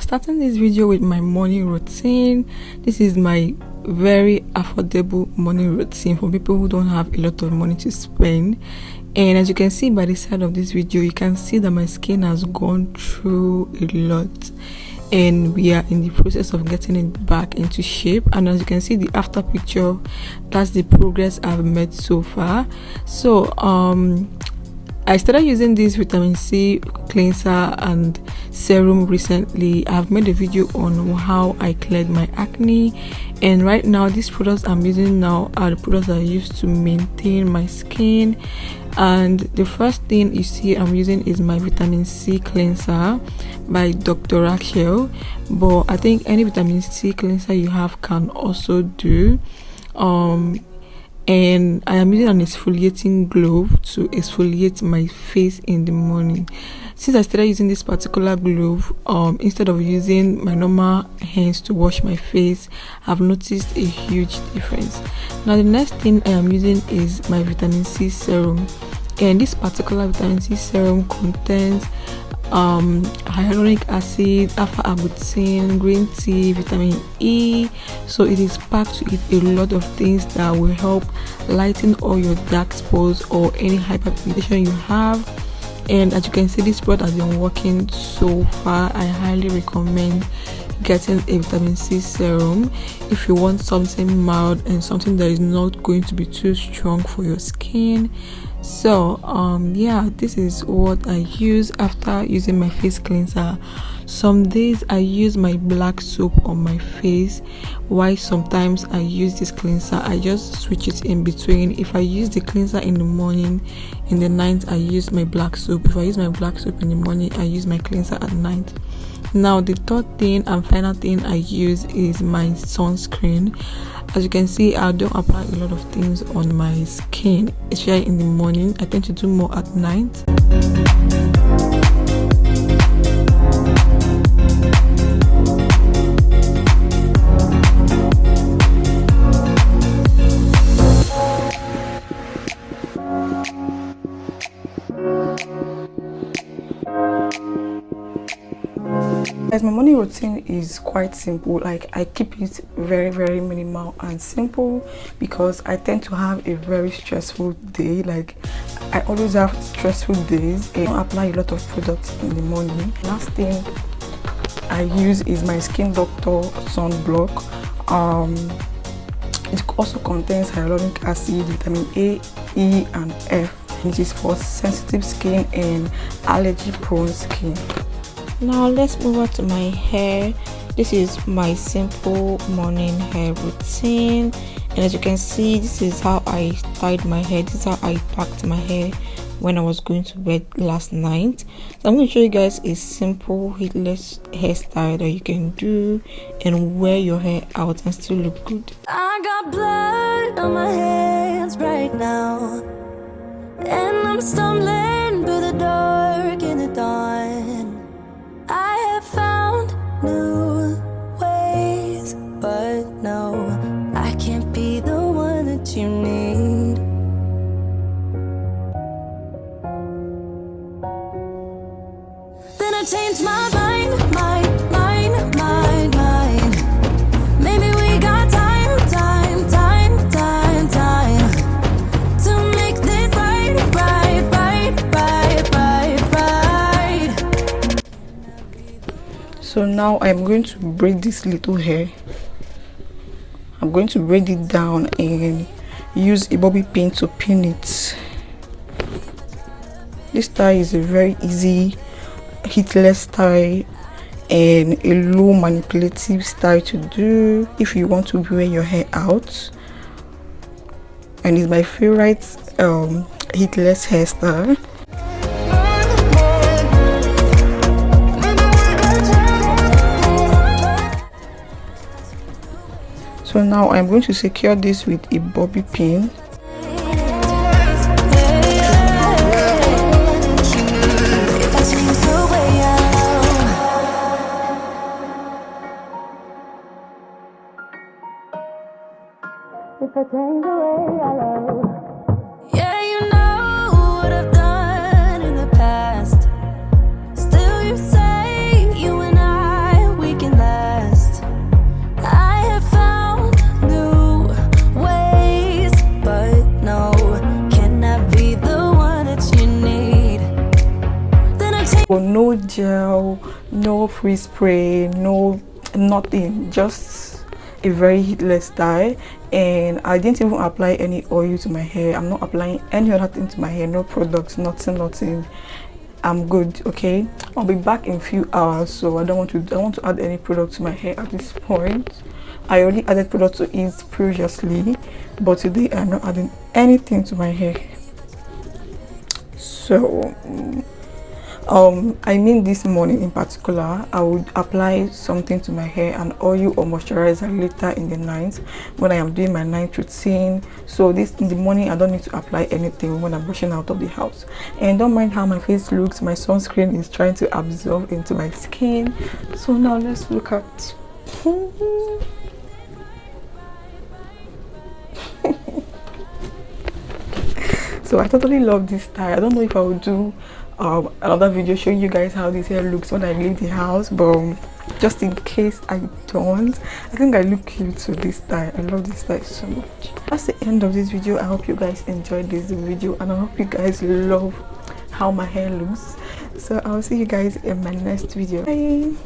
starting this video with my morning routine. This is my very affordable morning routine for people who don't have a lot of money to spend. And as you can see by the side of this video, you can see that my skin has gone through a lot, and we are in the process of getting it back into shape. And as you can see, the after picture, that's the progress I've made so far. So I started using this vitamin C cleanser and serum recently. I've made a video on how I cleared my acne, and right now these products I'm using now are the products I use to maintain my skin. And the first thing you see I'm using is my vitamin C cleanser by Dr. Rachel, but I think any vitamin C cleanser you have can also do. And I am using an exfoliating glove to exfoliate my face in the morning. Since I started using this particular glove, instead of using my normal hands to wash my face, I've noticed a huge difference. Now the next thing I am using is my vitamin C serum, and this particular vitamin C serum contains hyaluronic acid, alpha-arbutin, green tea, vitamin E. So it is packed with a lot of things that will help lighten all your dark spots or any hyperpigmentation you have. And as you can see, this product has been working so far. I highly recommend getting a vitamin C serum if you want something mild and something that is not going to be too strong for your skin. So yeah, this is what I use after using my face cleanser. Some days I use my black soap on my face, while sometimes I use this cleanser. I just switch it in between. If I use the cleanser in the morning, in the night I use my black soap. If I use my black soap in the morning, I use my cleanser at night. Now the third thing and final thing I use is my sunscreen. As you can see, I don't apply a lot of things on my skin, especially in the morning. I tend to do more at night. Guys, my morning routine is quite simple. Like, I keep it very minimal and simple because I tend to have a very stressful day. Like, I always have stressful days. I don't apply a lot of products in the morning. Last thing I use is my Skin Doctor sunblock. It also contains hyaluronic acid, vitamin A, E and F. It is for sensitive skin and allergy prone skin. Now let's move on to my hair. This is my simple morning hair routine, and as you can see, this is how I tied my hair. This is how I packed my hair when I was going to bed last night. So I'm going to show you guys a simple heatless hairstyle that you can do and wear your hair out and still look good. I got blood on my hands right now, and I'm stumbling through the dark in the dawn. I have found new ways, but no, I can't be the one that you need. Then I changed my mind. Maybe we got time to make this right. So now I'm going to braid this little hair. I'm going to braid it down and use a bobby pin to pin it. This style is a very easy heatless style and a low manipulative style to do if you want to wear your hair out, and it's my favorite heatless hairstyle. So now I'm going to secure this with a bobby pin. If I change the way I love. Yeah, you know what I've done in the past. Still you say you and I, we gel, no free spray, no nothing, just a very heatless style. And I didn't even apply any oil to my hair. I'm not applying any other thing to my hair, no products, nothing. I'm good. Okay, I'll be back in a few hours, so I want to add any product to my hair at this point. I already added product to it previously, but today I'm not adding anything to my hair. So I mean this morning in particular, I would apply something to my hair, an oil or moisturizer later in the night when I am doing my night routine. So this in the morning I don't need to apply anything when I'm rushing out of the house. And don't mind how my face looks, my sunscreen is trying to absorb into my skin. So now let's look at so I totally love this style. I don't know if I will do another video showing you guys how this hair looks when I leave the house, but just in case I don't, I think I look cute with this style. I love this style so much. That's the end of this video. I hope you guys enjoyed this video, and I hope you guys love how my hair looks. So I'll see you guys in my next video. Bye.